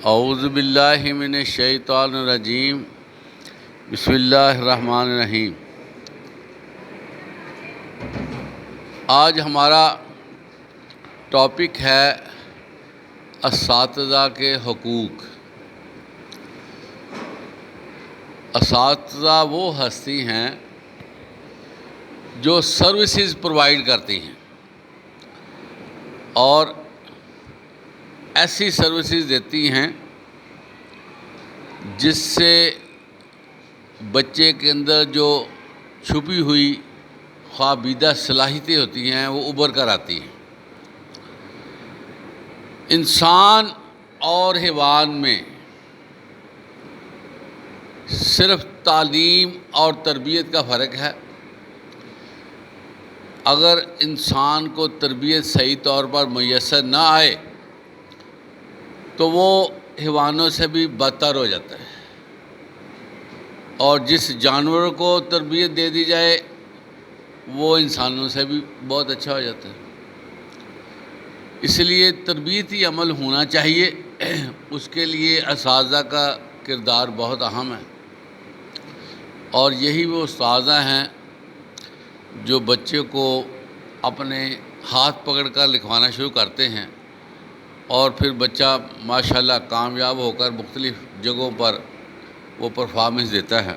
اعوذ باللہ من الشیطان الرجیم، بسم اللہ الرحمن الرحیم۔ آج ہمارا ٹاپک ہے اساتذہ کے حقوق۔ اساتذہ وہ ہستی ہیں جو سروسز پرووائڈ کرتی ہیں اور ایسی سروسز دیتی ہیں جس سے بچے کے اندر جو چھپی ہوئی خوابیدہ صلاحیتیں ہوتی ہیں وہ ابھر کر آتی ہیں۔ انسان اور حیوان میں صرف تعلیم اور تربیت کا فرق ہے۔ اگر انسان کو تربیت صحیح طور پر میسر نہ آئے تو وہ حیوانوں سے بھی بدتر ہو جاتا ہے، اور جس جانور کو تربیت دے دی جائے وہ انسانوں سے بھی بہت اچھا ہو جاتا ہے۔ اس لیے تربیتی عمل ہونا چاہیے، اس کے لیے اساتذہ کا کردار بہت اہم ہے، اور یہی وہ اساتذہ ہیں جو بچے کو اپنے ہاتھ پکڑ کر لکھوانا شروع کرتے ہیں، اور پھر بچہ ماشاءاللہ کامیاب ہو کر مختلف جگہوں پر وہ پرفارمنس دیتا ہے۔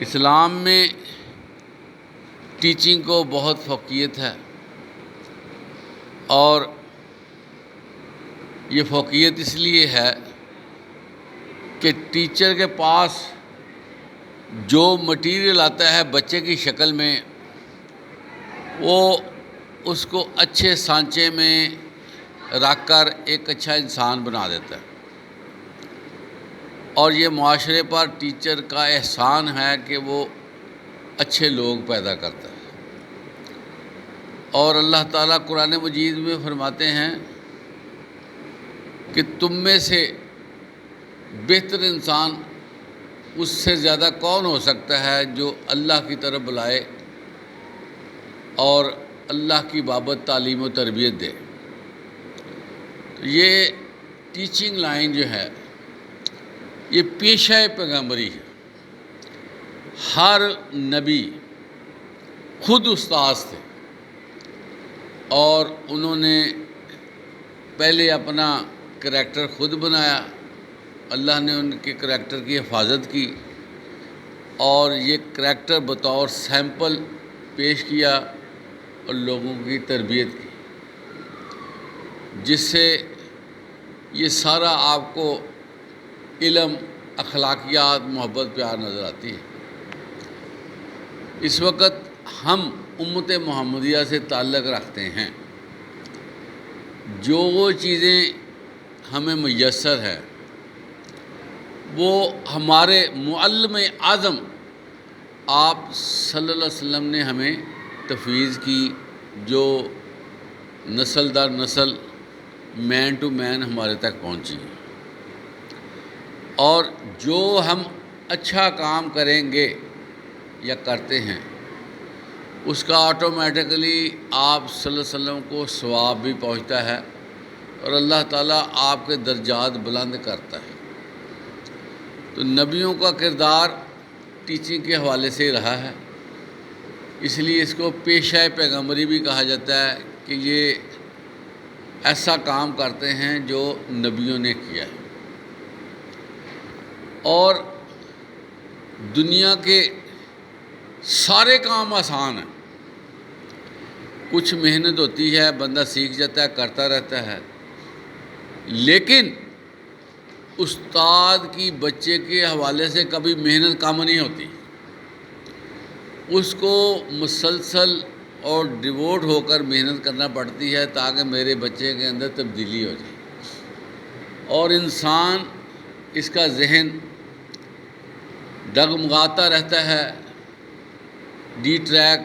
اسلام میں ٹیچنگ کو بہت فوقیت ہے، اور یہ فوقیت اس لیے ہے کہ ٹیچر کے پاس جو مٹیریل آتا ہے بچے کی شکل میں، وہ اس کو اچھے سانچے میں رکھ کر ایک اچھا انسان بنا دیتا ہے، اور یہ معاشرے پر ٹیچر کا احسان ہے کہ وہ اچھے لوگ پیدا کرتا ہے۔ اور اللہ تعالیٰ قرآن مجید میں فرماتے ہیں کہ تم میں سے بہتر انسان اس سے زیادہ کون ہو سکتا ہے جو اللہ کی طرف بلائے اور اللہ کی بابت تعلیم و تربیت دے۔ تو یہ ٹیچنگ لائن جو ہے یہ پیشہ پیغمبری ہے۔ ہر نبی خود استاذ تھے، اور انہوں نے پہلے اپنا کریکٹر خود بنایا، اللہ نے ان کے کریکٹر کی حفاظت کی، اور یہ کریکٹر بطور سیمپل پیش کیا اور لوگوں کی تربیت کی، جس سے یہ سارا آپ کو علم، اخلاقیات، محبت، پیار نظر آتی ہے۔ اس وقت ہم امت محمدیہ سے تعلق رکھتے ہیں، جو وہ چیزیں ہمیں میسر ہے وہ ہمارے معلم اعظم آپ صلی اللہ علیہ وسلم نے ہمیں تفویض کی، جو نسل در نسل، مین ٹو مین ہمارے تک پہنچی ہے۔ اور جو ہم اچھا کام کریں گے یا کرتے ہیں اس کا آٹومیٹکلی آپ صلی اللہ علیہ وسلم کو ثواب بھی پہنچتا ہے، اور اللہ تعالیٰ آپ کے درجات بلند کرتا ہے۔ تو نبیوں کا کردار ٹیچنگ کے حوالے سے رہا ہے، اس لیے اس کو پیشہ پیغمبری بھی کہا جاتا ہے کہ یہ ایسا کام کرتے ہیں جو نبیوں نے کیا ہے۔ اور دنیا کے سارے کام آسان ہیں، کچھ محنت ہوتی ہے، بندہ سیکھ جاتا ہے، کرتا رہتا ہے، لیکن استاد کی بچے کے حوالے سے کبھی محنت کم نہیں ہوتی، اس کو مسلسل اور ڈیووٹ ہو کر محنت کرنا پڑتی ہے تاکہ میرے بچے کے اندر تبدیلی ہو جائے، اور انسان اس کا ذہن ڈگمگاتا رہتا ہے، ڈی ٹریک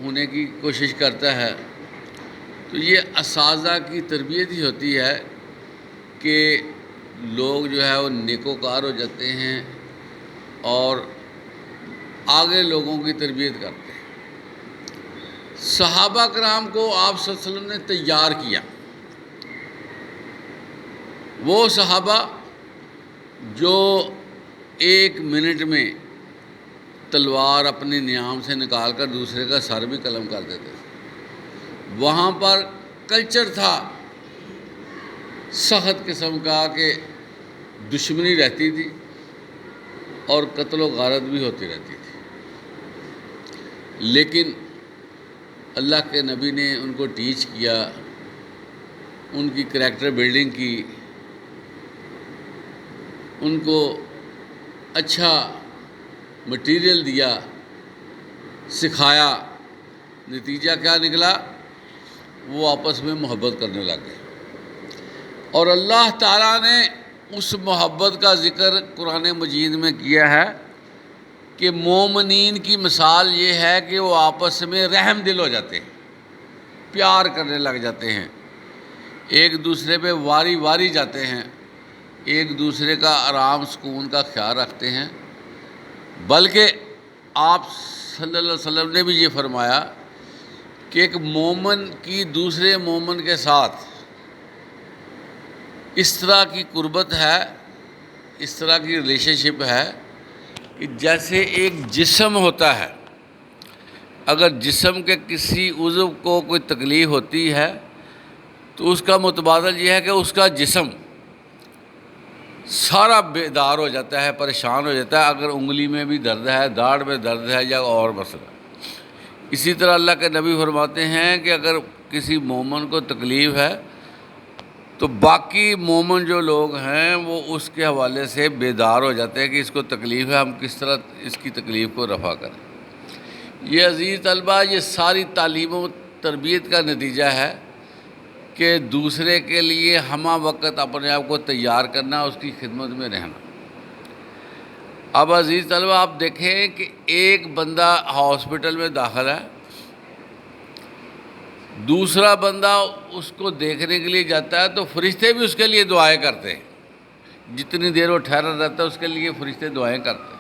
ہونے کی کوشش کرتا ہے۔ تو یہ اساتذہ کی تربیت ہی ہوتی ہے کہ لوگ جو ہے وہ نیکوکار ہو جاتے ہیں اور آگے لوگوں کی تربیت کرتے ہیں۔ صحابہ کرام کو آپ صلی اللہ علیہ وسلم نے تیار کیا، وہ صحابہ جو 1 منٹ میں تلوار اپنے نیام سے نکال کر دوسرے کا سر بھی قلم کر دیتے تھے، وہاں پر کلچر تھا سخت قسم کا کہ دشمنی رہتی تھی اور قتل و غارت بھی ہوتی رہتی تھی، لیکن اللہ کے نبی نے ان کو ٹیچ کیا، ان کی کریکٹر بلڈنگ کی، ان کو اچھا مٹیریل دیا، سکھایا، نتیجہ کیا نکلا؟ وہ آپس میں محبت کرنے لگ گئے، اور اللہ تعالیٰ نے اس محبت کا ذکر قرآن مجید میں کیا ہے کہ مومنین کی مثال یہ ہے کہ وہ آپس میں رحم دل ہو جاتے ہیں، پیار کرنے لگ جاتے ہیں، ایک دوسرے پہ واری واری جاتے ہیں، ایک دوسرے کا آرام سکون کا خیال رکھتے ہیں، بلکہ آپ صلی اللہ علیہ وسلم نے بھی یہ فرمایا کہ ایک مومن کی دوسرے مومن کے ساتھ اس طرح کی قربت ہے، اس طرح کی ریلیشن شپ ہے کہ جیسے ایک جسم ہوتا ہے، اگر جسم کے کسی عضو کو کوئی تکلیف ہوتی ہے تو اس کا متبادل یہ ہے کہ اس کا جسم سارا بیدار ہو جاتا ہے، پریشان ہو جاتا ہے، اگر انگلی میں بھی درد ہے، داڑھ میں درد ہے یا اور مسئلہ۔ اسی طرح اللہ کے نبی فرماتے ہیں کہ اگر کسی مومن کو تکلیف ہے تو باقی مومن جو لوگ ہیں وہ اس کے حوالے سے بیدار ہو جاتے ہیں کہ اس کو تکلیف ہے، ہم کس طرح اس کی تکلیف کو رفع کریں۔ یہ عزیز طلبہ، یہ ساری تعلیم و تربیت کا نتیجہ ہے کہ دوسرے کے لیے ہمہ وقت اپنے آپ کو تیار کرنا، اس کی خدمت میں رہنا۔ اب عزیز طلبہ آپ دیکھیں کہ ایک بندہ ہاسپٹل میں داخل ہے، دوسرا بندہ اس کو دیکھنے کے لیے جاتا ہے تو فرشتے بھی اس کے لیے دعائیں کرتے ہیں، جتنی دیر وہ ٹھہرا رہتا ہے اس کے لیے فرشتے دعائیں کرتے ہیں۔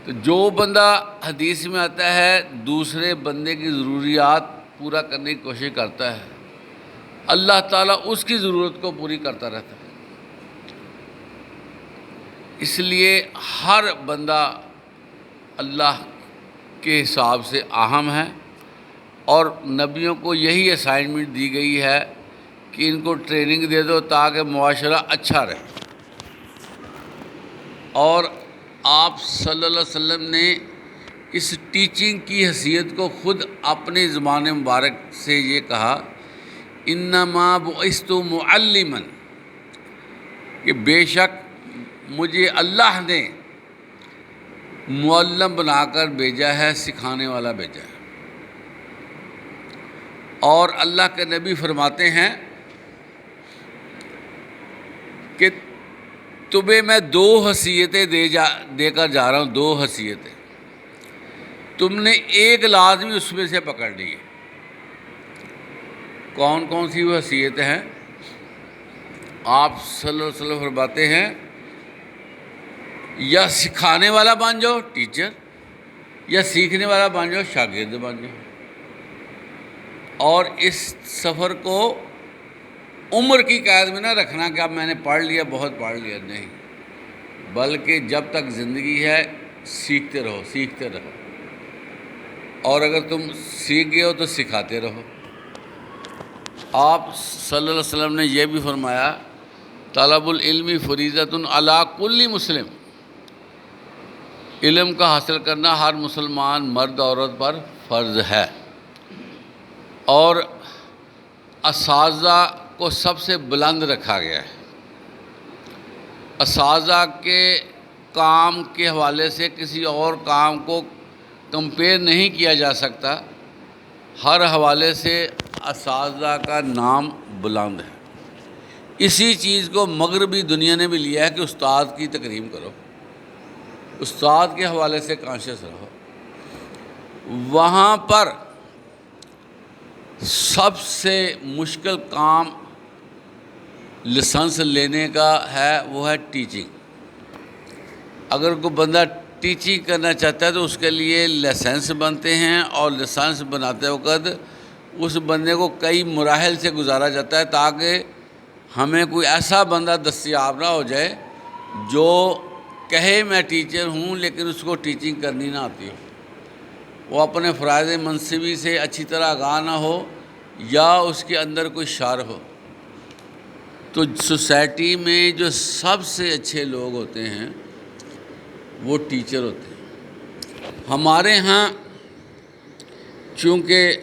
تو جو بندہ حدیث میں آتا ہے دوسرے بندے کی ضروریات پورا کرنے کی کوشش کرتا ہے، اللہ تعالیٰ اس کی ضرورت کو پوری کرتا رہتا ہے۔ اس لیے ہر بندہ اللہ کے حساب سے اہم ہے، اور نبیوں کو یہی اسائنمنٹ دی گئی ہے کہ ان کو ٹریننگ دے دو تاکہ معاشرہ اچھا رہے۔ اور آپ صلی اللہ علیہ وسلم نے اس ٹیچنگ کی حیثیت کو خود اپنی زبان مبارک سے یہ کہا، انما بعثت معلما، کہ بے شک مجھے اللہ نے معلم بنا کر بھیجا ہے، سکھانے والا بھیجا ہے۔ اور اللہ کے نبی فرماتے ہیں کہ تمہیں میں 2 حیثیتیں دے کر جا رہا ہوں، 2 حیثیتیں، تم نے ایک لازمی اس میں سے پکڑ لی ہے۔ کون کون سی وہ حیثیتیں ہیں؟ آپ صلی اللہ علیہ وسلم فرماتے ہیں یا سکھانے والا بن جاؤ، ٹیچر، یا سیکھنے والا بن جاؤ، شاگرد بن جاؤ۔ اور اس سفر کو عمر کی قید میں نہ رکھنا کہ اب میں نے پڑھ لیا، بہت پڑھ لیا، نہیں، بلکہ جب تک زندگی ہے سیکھتے رہو، سیکھتے رہو، اور اگر تم سیکھ گئے ہو تو سکھاتے رہو۔ آپ صلی اللہ علیہ وسلم نے یہ بھی فرمایا، طلب العلم فریضۃ علی کل مسلم، علم کا حاصل کرنا ہر مسلمان مرد عورت پر فرض ہے۔ اور اساتذہ کو سب سے بلند رکھا گیا ہے، اساتذہ کے کام کے حوالے سے کسی اور کام کو کمپیئر نہیں کیا جا سکتا، ہر حوالے سے اساتذہ کا نام بلند ہے۔ اسی چیز کو مغربی دنیا نے بھی لیا ہے کہ استاد کی تکریم کرو، استاد کے حوالے سے کانشیس رہو۔ وہاں پر سب سے مشکل کام لائسنس لینے کا ہے، وہ ہے ٹیچنگ۔ اگر کوئی بندہ ٹیچنگ کرنا چاہتا ہے تو اس کے لیے لائسنس بنتے ہیں، اور لائسنس بناتے وقت اس بندے کو کئی مراحل سے گزارا جاتا ہے تاکہ ہمیں کوئی ایسا بندہ دستیاب نہ ہو جائے جو کہے میں ٹیچر ہوں لیکن اس کو ٹیچنگ کرنی نہ آتی ہو، وہ اپنے فرائض منصبی سے اچھی طرح آگاہ نہ ہو یا اس کے اندر کوئی شر ہو۔ تو سوسائٹی میں جو سب سے اچھے لوگ ہوتے ہیں وہ ٹیچر ہوتے ہیں۔ ہمارے ہاں چونکہ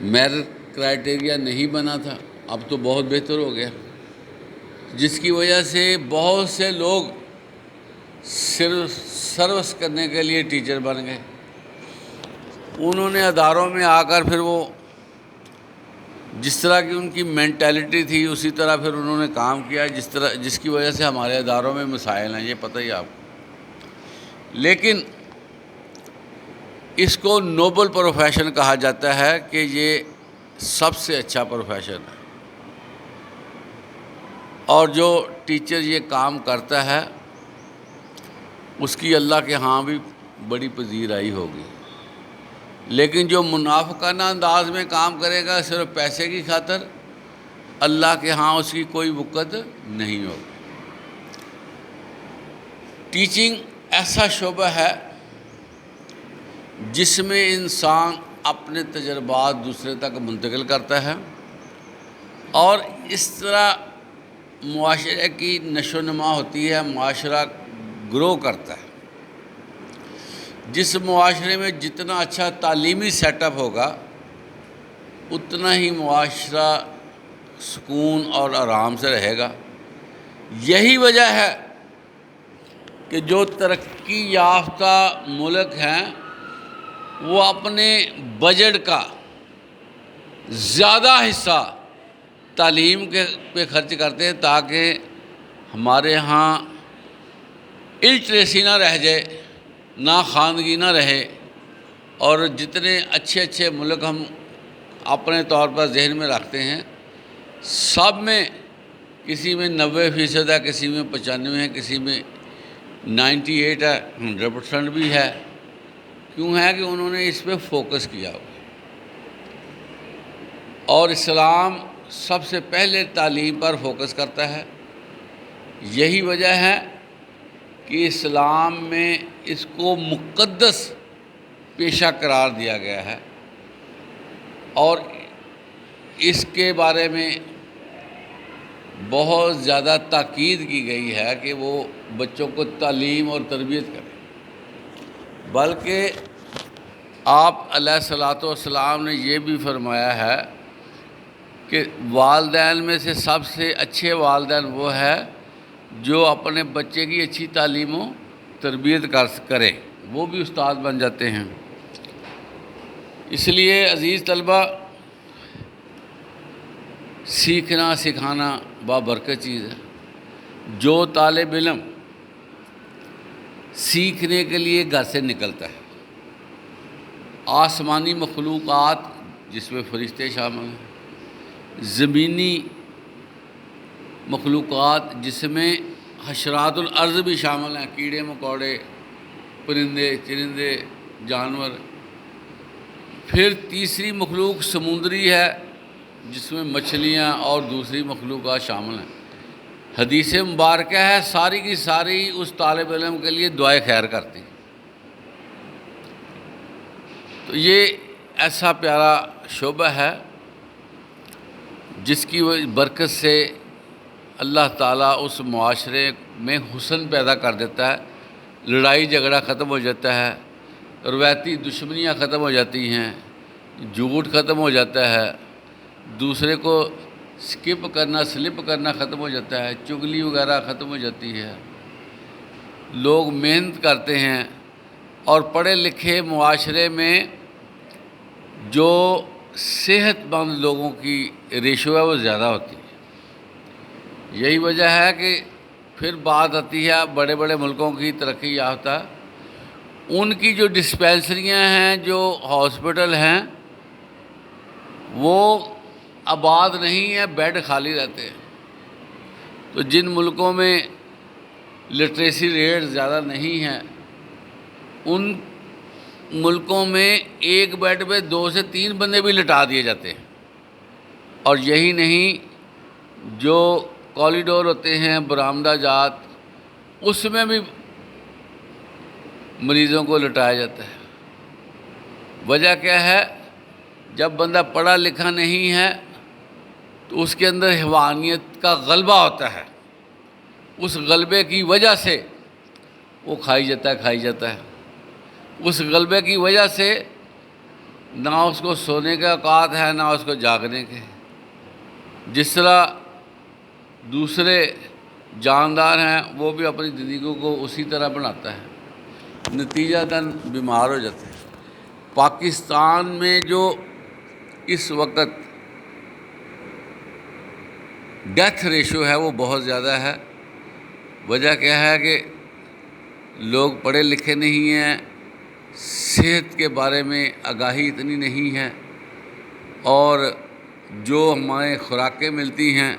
میرٹ کرائٹیریا نہیں بنا تھا، اب تو بہت بہتر ہو گیا، جس کی وجہ سے بہت سے لوگ صرف سروس کرنے کے لیے ٹیچر بن گئے۔ انہوں نے اداروں میں آ کر پھر وہ جس طرح کی ان کی مینٹیلٹی تھی اسی طرح پھر انہوں نے کام کیا، جس کی وجہ سے ہمارے اداروں میں مسائل ہیں، یہ پتہ ہی آپ کو۔ لیکن اس کو نوبل پروفیشن کہا جاتا ہے کہ یہ سب سے اچھا پروفیشن ہے، اور جو ٹیچر یہ کام کرتا ہے اس کی اللہ کے ہاں بھی بڑی پذیرائی ہوگی۔ لیکن جو منافقانہ انداز میں کام کرے گا صرف پیسے کی خاطر، اللہ کے ہاں اس کی کوئی وقت نہیں ہوگی۔ ٹیچنگ ایسا شعبہ ہے جس میں انسان اپنے تجربات دوسرے تک منتقل کرتا ہے، اور اس طرح معاشرے کی نشو و نما ہوتی ہے، معاشرہ گرو کرتا ہے۔ جس معاشرے میں جتنا اچھا تعلیمی سیٹ اپ ہوگا اتنا ہی معاشرہ سکون اور آرام سے رہے گا۔ یہی وجہ ہے کہ جو ترقی یافتہ ملک ہیں وہ اپنے بجٹ کا زیادہ حصہ تعلیم پہ خرچ کرتے ہیں تاکہ ہمارے ہاں الٹریسی نہ رہ جائے، نا خواندگی نہ رہے، اور جتنے اچھے اچھے ملک ہم اپنے طور پر ذہن میں رکھتے ہیں سب میں کسی میں 90% ہے، کسی میں 95 ہے، کسی میں 98 ہے، 100% بھی ہے۔ کیوں ہے کہ انہوں نے اس پہ فوکس کیا ہوا، اور اسلام سب سے پہلے تعلیم پر فوکس کرتا ہے۔ یہی وجہ ہے کہ اسلام میں اس کو مقدس پیشہ قرار دیا گیا ہے، اور اس کے بارے میں بہت زیادہ تاکید کی گئی ہے کہ وہ بچوں کو تعلیم اور تربیت کریں۔ بلکہ آپ علیہ الصلوۃ والسلام نے یہ بھی فرمایا ہے کہ والدین میں سے سب سے اچھے والدین وہ ہے جو اپنے بچے کی اچھی تعلیم و تربیت کریں، وہ بھی استاد بن جاتے ہیں۔ اس لیے عزیز طلبہ، سیکھنا سکھانا بابرکت چیز ہے۔ جو طالب علم سیکھنے کے لیے گھر سے نکلتا ہے، آسمانی مخلوقات جس میں فرشتے شامل ہیں، زمینی مخلوقات جس میں حشرات الارض بھی شامل ہیں، کیڑے مکوڑے، پرندے چرندے، جانور، پھر تیسری مخلوق سمندری ہے جس میں مچھلیاں اور دوسری مخلوقات شامل ہیں۔ حدیث مبارکہ ہے ساری کی ساری اس طالب علم کے لیے دعائے خیر کرتی۔ تو یہ ایسا پیارا شعبہ ہے جس کی برکت سے اللہ تعالیٰ اس معاشرے میں حسن پیدا کر دیتا ہے، لڑائی جھگڑا ختم ہو جاتا ہے، روایتی دشمنیاں ختم ہو جاتی ہیں، جھوٹ ختم ہو جاتا ہے، دوسرے کو سکپ کرنا سلپ کرنا ختم ہو جاتا ہے، چغلی وغیرہ ختم ہو جاتی ہے، لوگ محنت کرتے ہیں، اور پڑھے لکھے معاشرے میں جو صحت مند لوگوں کی ریشو ہے وہ زیادہ ہوتی ہے۔ یہی وجہ ہے کہ پھر بات آتی ہے بڑے بڑے ملکوں کی ترقی یافتہ، ان کی جو ڈسپینسریاں ہیں، جو ہاسپٹل ہیں، وہ آباد نہیں ہیں، بیڈ خالی رہتے ہیں۔ تو جن ملکوں میں لٹریسی ریٹ زیادہ نہیں ہیں، ان ملکوں میں ایک بیڈ پہ 2 سے 3 بندے بھی لٹا دیے جاتے ہیں. اور یہی نہیں، جو کوریڈور ہوتے ہیں، برآمدہ جات، اس میں بھی مریضوں کو لٹایا جاتا ہے. وجہ کیا ہے؟ جب بندہ پڑھا لکھا نہیں ہے تو اس کے اندر حیوانیت کا غلبہ ہوتا ہے. اس غلبے کی وجہ سے وہ کھائی جاتا ہے. اس غلبے کی وجہ سے نہ اس کو سونے کا اوقات ہے، نہ اس کو جاگنے کے. جس طرح دوسرے جاندار ہیں، وہ بھی اپنی زندگی کو اسی طرح بناتا ہے، نتیجتاً بیمار ہو جاتے ہیں. پاکستان میں جو اس وقت ڈیتھ ریشو ہے وہ بہت زیادہ ہے. وجہ کیا ہے کہ لوگ پڑھے لکھے نہیں ہیں، صحت کے بارے میں آگاہی اتنی نہیں ہے، اور جو ہمیں خوراکیں ملتی ہیں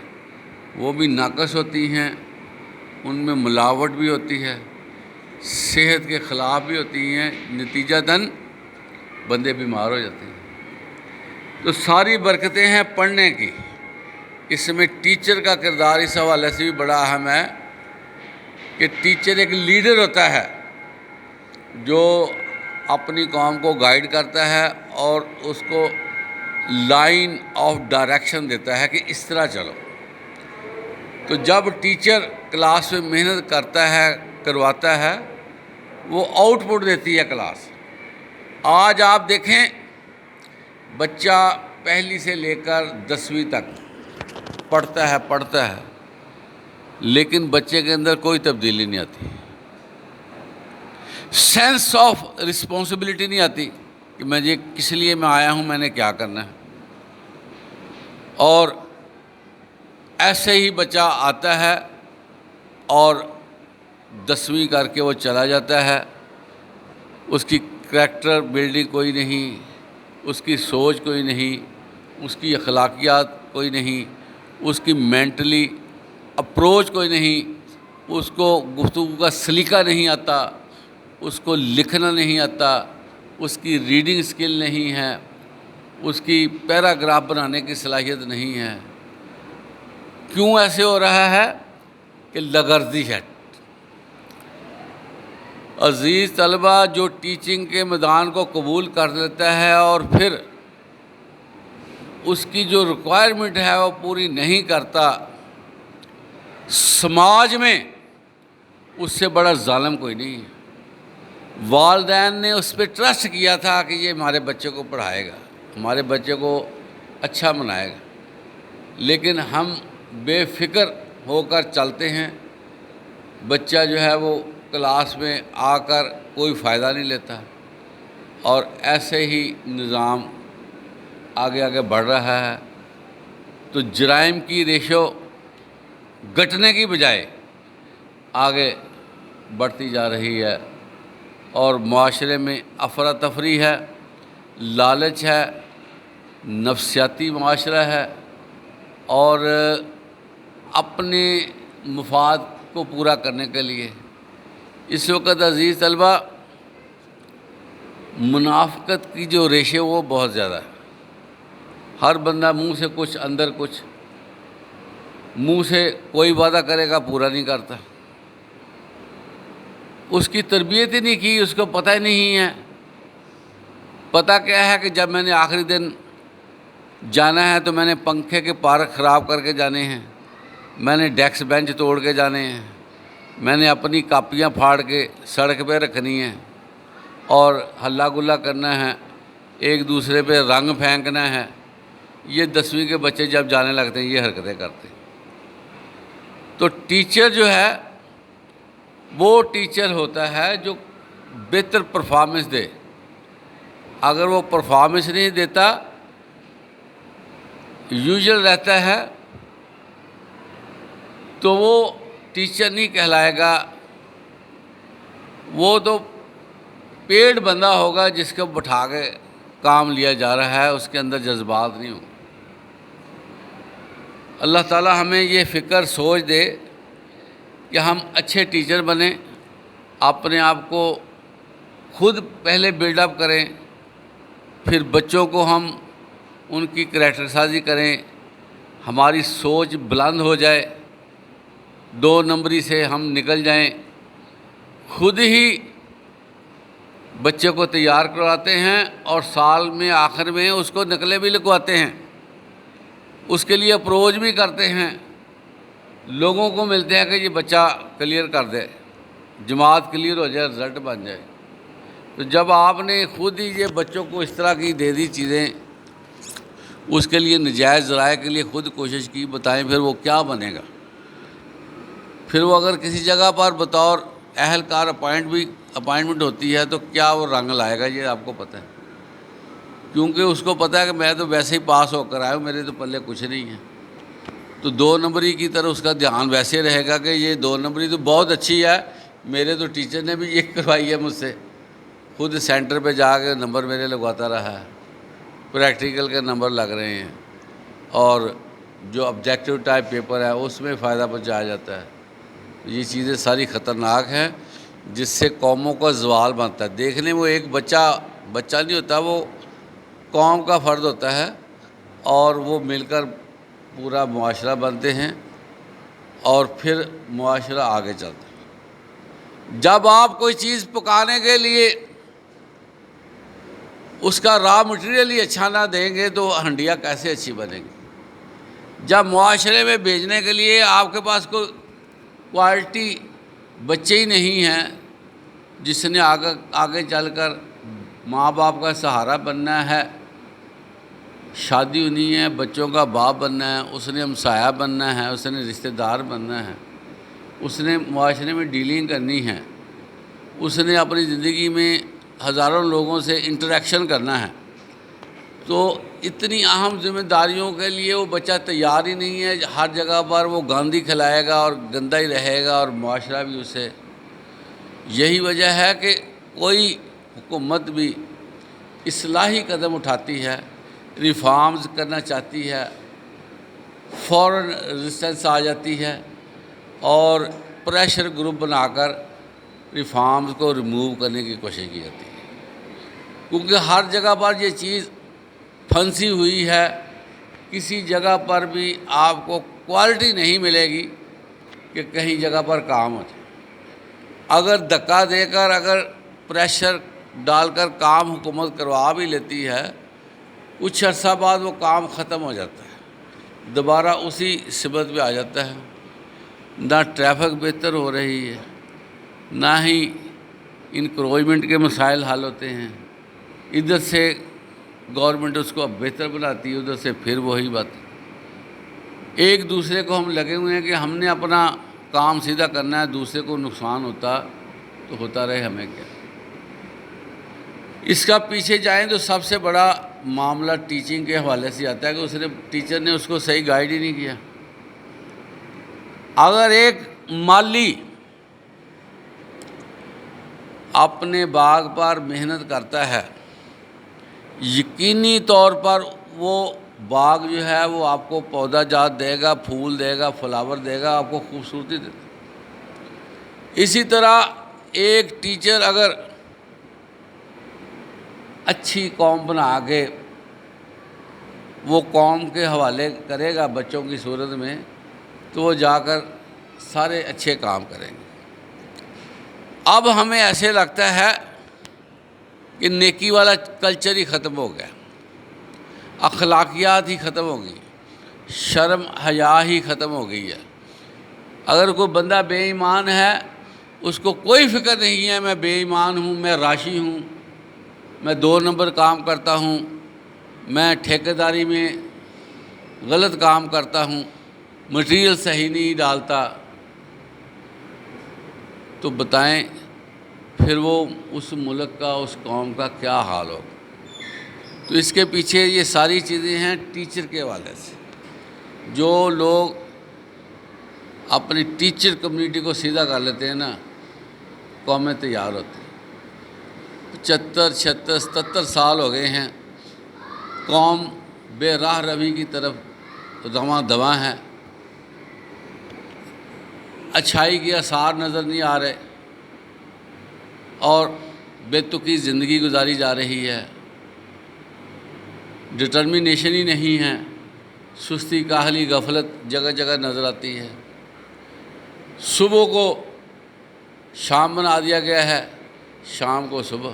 وہ بھی ناقص ہوتی ہیں، ان میں ملاوٹ بھی ہوتی ہے، صحت کے خلاف بھی ہوتی ہیں. نتیجتاً بندے بیمار ہو جاتے ہیں. تو ساری برکتیں ہیں پڑھنے کی. اس میں ٹیچر کا کردار اس حوالے سے بھی بڑا اہم ہے کہ ٹیچر ایک لیڈر ہوتا ہے جو اپنی قوم کو گائیڈ کرتا ہے اور اس کو لائن آف ڈائریکشن دیتا ہے کہ اس طرح چلو. تو جب ٹیچر کلاس میں محنت کرتا ہے، کرواتا ہے، وہ آؤٹ پٹ دیتی ہے کلاس. آج آپ دیکھیں، بچہ پہلی سے لے کر 10ویں تک پڑھتا ہے، لیکن بچے کے اندر کوئی تبدیلی نہیں آتی. سینس آف رسپانسبلٹی نہیں آتی کہ میں یہ کس لیے میں آیا ہوں، میں نے کیا کرنا ہے. اور ایسے ہی بچہ آتا ہے اور 10ویں کر کے وہ چلا جاتا ہے. اس کی کریکٹر بلڈنگ کوئی نہیں، اس کی سوچ کوئی نہیں، اس کی اخلاقیات کوئی نہیں، اس کی مینٹلی اپروچ کوئی نہیں، اس کو گفتگو کا سلیقہ نہیں آتا، اس کو لکھنا نہیں آتا، اس کی ریڈنگ سکل نہیں ہے، اس کی پیراگراف بنانے کی صلاحیت نہیں ہے. کیوں ایسے ہو رہا ہے؟ کہ لغرضی ہے. عزیز طلبہ، جو ٹیچنگ کے میدان کو قبول کر لیتا ہے اور پھر اس کی جو ریکوائرمنٹ ہے وہ پوری نہیں کرتا، سماج میں اس سے بڑا ظالم کوئی نہیں ہے. والدین نے اس پہ ٹرسٹ کیا تھا کہ یہ ہمارے بچے کو پڑھائے گا، ہمارے بچے کو اچھا بنائے گا، لیکن ہم بے فکر ہو کر چلتے ہیں. بچہ جو ہے وہ کلاس میں آ کر کوئی فائدہ نہیں لیتا، اور ایسے ہی نظام آگے بڑھ رہا ہے. تو جرائم کی ریشو گھٹنے کی بجائے آگے بڑھتی جا رہی ہے، اور معاشرے میں افراتفری ہے، لالچ ہے، نفسیاتی معاشرہ ہے، اور اپنے مفاد کو پورا کرنے کے لیے اس وقت عزیز طلبہ منافقت کی جو ریشے وہ بہت زیادہ ہے. ہر بندہ منہ سے کچھ اندر کچھ، منہ سے کوئی وعدہ کرے گا پورا نہیں کرتا. اس کی تربیت ہی نہیں کی، اس کو پتہ ہی نہیں ہے. پتہ کیا ہے کہ جب میں نے آخری دن جانا ہے تو میں نے پنکھے کے پارک خراب کر کے جانے ہیں، میں نے ڈیسک بینچ توڑ کے جانے ہیں، میں نے اپنی کاپیاں پھاڑ کے سڑک پہ رکھنی ہیں، اور ہلا گلا کرنا ہے، ایک دوسرے پہ رنگ پھینکنا ہے. یہ 10ویں کے بچے جب جانے لگتے ہیں یہ حرکتیں کرتے ہیں. تو ٹیچر جو ہے وہ ٹیچر ہوتا ہے جو بہتر پرفارمنس دے. اگر وہ پرفارمنس نہیں دیتا، یوزل رہتا ہے، تو وہ ٹیچر نہیں کہلائے گا. وہ تو پیڈ بندہ ہوگا جس کو بٹھا کے کام لیا جا رہا ہے، اس کے اندر جذبات نہیں ہوں. اللہ تعالی ہمیں یہ فکر سوچ دے کہ ہم اچھے ٹیچر بنیں، اپنے آپ کو خود پہلے بلڈ اپ کریں، پھر بچوں کو ہم ان کی کریکٹر سازی کریں، ہماری سوچ بلند ہو جائے، 2 نمبری سے ہم نکل جائیں، خود ہی بچے کو تیار کرواتے ہیں اور سال میں آخر میں اس کو نقلیں بھی لکھواتے ہیں، اس کے لیے اپروچ بھی کرتے ہیں، لوگوں کو ملتے ہیں کہ یہ بچہ کلیئر کر دے، جماعت کلیئر ہو جائے، رزلٹ بن جائے۔ تو جب آپ نے خود ہی یہ بچوں کو اس طرح کی دے دی چیزیں، اس کے لیے نجائز ذرائع کے لیے خود کوشش کی، بتائیں پھر وہ کیا بنے گا؟ پھر وہ اگر کسی جگہ پر بطور اہلکار اپائنٹمنٹ ہوتی ہے تو کیا وہ رنگ لائے گا، یہ آپ کو پتہ ہے، کیونکہ اس کو پتہ ہے کہ میں تو ویسے ہی پاس ہو کر آیا ہوں، میرے تو پلے کچھ نہیں ہے، تو 2 نمبری کی طرف اس کا دھیان ویسے رہے گا کہ یہ 2 نمبری تو بہت اچھی ہے، میرے تو ٹیچر نے بھی یہ کروائی ہے مجھ سے، خود سینٹر پہ جا کے نمبر میرے لگواتا رہا ہے، پریکٹیکل کے نمبر لگ رہے ہیں، اور جو آبجیکٹیو ٹائپ پیپر ہے اس میں فائدہ پہنچایا جاتا ہے۔ یہ چیزیں ساری خطرناک ہیں، جس سے قوموں کا زوال بنتا ہے۔ دیکھنے میں وہ ایک بچہ نہیں ہوتا، وہ قوم کا فرد ہوتا ہے، اور وہ مل کر پورا معاشرہ بنتے ہیں، اور پھر معاشرہ آگے چلتا ہے۔ جب آپ کوئی چیز پکانے کے لیے اس کا را مٹیریل ہی اچھا نہ دیں گے تو ہنڈیا کیسے اچھی بنے گی؟ جب معاشرے میں بیچنے کے لیے آپ کے پاس کوئی کوالٹی بچے ہی نہیں ہیں جس نے آگے چل کر ماں باپ کا سہارا بننا ہے، شادی ہونی ہے، بچوں کا باپ بننا ہے، اس نے ہمسایہ بننا ہے، اس نے رشتہ دار بننا ہے، اس نے معاشرے میں ڈیلنگ کرنی ہے، اس نے اپنی زندگی میں ہزاروں لوگوں سے انٹریکشن کرنا ہے، تو اتنی اہم ذمہ داریوں کے لیے وہ بچہ تیار ہی نہیں ہے۔ ہر جگہ پر وہ گاندھی کھلائے گا اور گندا ہی رہے گا، اور معاشرہ بھی اسے۔ یہی وجہ ہے کہ کوئی حکومت بھی اصلاحی قدم اٹھاتی ہے، ریفارمز کرنا چاہتی ہے، فوراً ریزسٹنس آ جاتی ہے اور پریشر گروپ بنا کر ریفارمز کو ریموو کرنے کی کوشش کی جاتی ہے، کیونکہ ہر جگہ پر یہ چیز پھنسی ہوئی ہے، کسی جگہ پر بھی آپ کو کوالٹی نہیں ملے گی کہ کہیں جگہ پر کام ہو جائے۔ اگر دھکا دے کر، اگر پریشر ڈال کر کام حکومت کروا بھی لیتی ہے، کچھ عرصہ بعد وہ کام ختم ہو جاتا ہے، دوبارہ اسی سمت پہ آ جاتا ہے، نہ ٹریفک بہتر ہو رہی ہے، نہ ہی انکروچمنٹ کے مسائل حل ہوتے ہیں، ادھر سے گورنمنٹ اس کو اب بہتر بناتی ہے، ادھر سے پھر وہی بات، ایک دوسرے کو ہم لگے ہوئے ہیں کہ ہم نے اپنا کام سیدھا کرنا ہے، دوسرے کو نقصان ہوتا تو ہوتا رہے، ہمیں کیا۔ اس کا پیچھے جائیں تو سب سے بڑا معاملہ ٹیچنگ کے حوالے سے آتا ہے کہ ٹیچر نے اس کو صحیح گائیڈ ہی نہیں کیا۔ اگر ایک مالی اپنے باغ پر محنت کرتا ہے، یقینی طور پر وہ باغ جو ہے وہ آپ کو پودا جات دے گا، پھول دے گا، فلاور دے گا، آپ کو خوبصورتی دے گا۔ اسی طرح ایک ٹیچر اگر اچھی قوم بنا کے وہ قوم کے حوالے کرے گا بچوں کی صورت میں، تو وہ جا کر سارے اچھے کام کریں گے۔ اب ہمیں ایسے لگتا ہے کہ نیکی والا کلچر ہی ختم ہو گیا، اخلاقیات ہی ختم ہو گئی، شرم حیا ہی ختم ہو گئی ہے۔ اگر کوئی بندہ بے ایمان ہے، اس کو کوئی فکر نہیں ہے میں بے ایمان ہوں، میں راشی ہوں، میں 2 نمبر کام کرتا ہوں، میں ٹھیکیداری میں غلط کام کرتا ہوں، مٹیریل صحیح نہیں ڈالتا، تو بتائیں پھر وہ اس ملک کا، اس قوم کا کیا حال ہوگا؟ تو اس کے پیچھے یہ ساری چیزیں ہیں ٹیچر کے حوالے سے۔ جو لوگ اپنی ٹیچر کمیونٹی کو سیدھا کر لیتے ہیں نا، قومیں تیار ہوتی ہیں۔ 75 76 77 سال ہو گئے ہیں، قوم بے راہ روی کی طرف رواں دواں ہے، اچھائی کے آثار نظر نہیں آ رہے، اور بے تکی زندگی گزاری جا رہی ہے، ڈٹرمنیشن ہی نہیں ہے، سستی کاہلی غفلت جگہ جگہ نظر آتی ہے۔ صبح کو شام بنا دیا گیا ہے، شام کو صبح،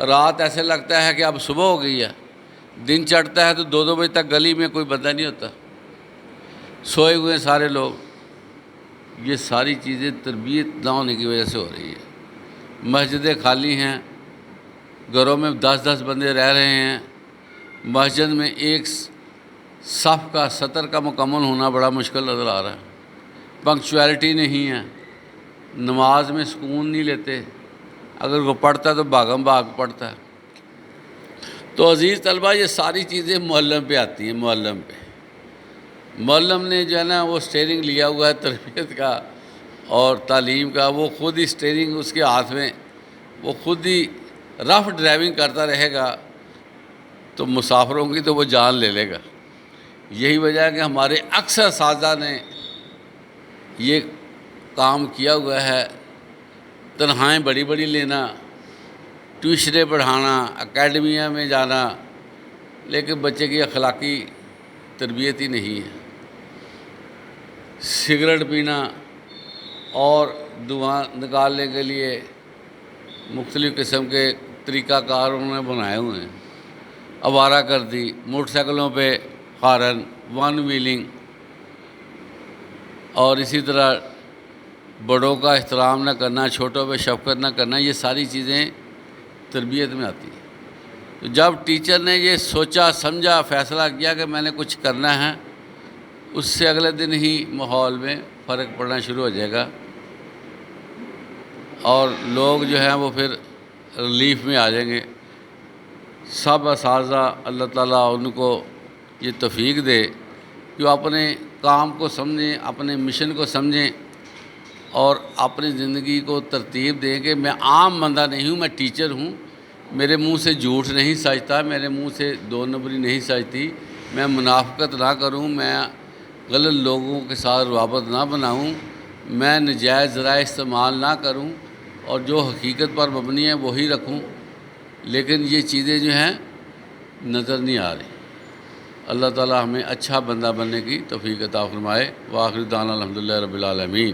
رات ایسے لگتا ہے کہ اب صبح ہو گئی ہے، دن چڑھتا ہے تو 2 بجے تک گلی میں کوئی بندہ نہیں ہوتا، سوئے ہوئے سارے لوگ۔ یہ ساری چیزیں تربیت نہ ہونے کی وجہ سے ہو رہی ہے۔ مسجدیں خالی ہیں، گھروں میں 10 بندے رہ رہے ہیں، مسجد میں ایک صف کا سطر کا مکمل ہونا بڑا مشکل نظر آ رہا ہے، پنکچویلٹی نہیں ہے، نماز میں سکون نہیں لیتے، اگر وہ پڑھتا ہے تو بھاگم بھاگ پڑھتا ہے۔ تو عزیز طلبہ، یہ ساری چیزیں معلم پہ آتی ہیں۔ معلم نے جو ہے نا وہ اسٹیئرنگ لیا ہوا ہے تربیت کا اور تعلیم کا، وہ خود ہی اسٹیئرنگ اس کے ہاتھ میں، وہ خود ہی رف ڈرائیونگ کرتا رہے گا تو مسافروں کی تو وہ جان لے لے گا۔ یہی وجہ ہے کہ ہمارے اکثر اساتذہ نے یہ کام کیا ہوا ہے، تنخواہیں بڑی بڑی لینا، ٹیوشنیں پڑھانا، اکیڈمیاں میں جانا، لیکن بچے کی اخلاقی تربیت ہی نہیں ہے۔ سگریٹ پینا اور دھواں نکالنے کے لیے مختلف قسم کے طریقہ کار انہوں نے بنائے ہوئے ہیں، آوارہ گردی، موٹر سائیکلوں پہ ہارن، ون ویلنگ، اور اسی طرح بڑوں کا احترام نہ کرنا، چھوٹوں پہ شفقت نہ کرنا، یہ ساری چیزیں تربیت میں آتی ہیں۔ تو جب ٹیچر نے یہ سوچا سمجھا فیصلہ کیا کہ میں نے کچھ کرنا ہے، اس سے اگلے دن ہی ماحول میں فرق پڑنا شروع ہو جائے گا اور لوگ جو ہیں وہ پھر ریلیف میں آ جائیں گے۔ سب اساتذہ اللہ تعالیٰ ان کو یہ توفیق دے کہ وہ اپنے کام کو سمجھیں، اپنے مشن کو سمجھیں اور اپنی زندگی کو ترتیب دیں کہ میں عام بندہ نہیں ہوں، میں ٹیچر ہوں، میرے منہ سے جھوٹ نہیں سجتا، میرے منہ سے 2 نمبری نہیں سجتی، میں منافقت نہ کروں، میں غلط لوگوں کے ساتھ روابط نہ بناؤں، میں نجائز ذرائع استعمال نہ کروں اور جو حقیقت پر مبنی ہے وہی رکھوں، لیکن یہ چیزیں جو ہیں نظر نہیں آ رہی۔ اللہ تعالیٰ ہمیں اچھا بندہ بننے کی توفیق عطا فرمائے۔ وآخر دعوانا الحمدللہ رب العالمین۔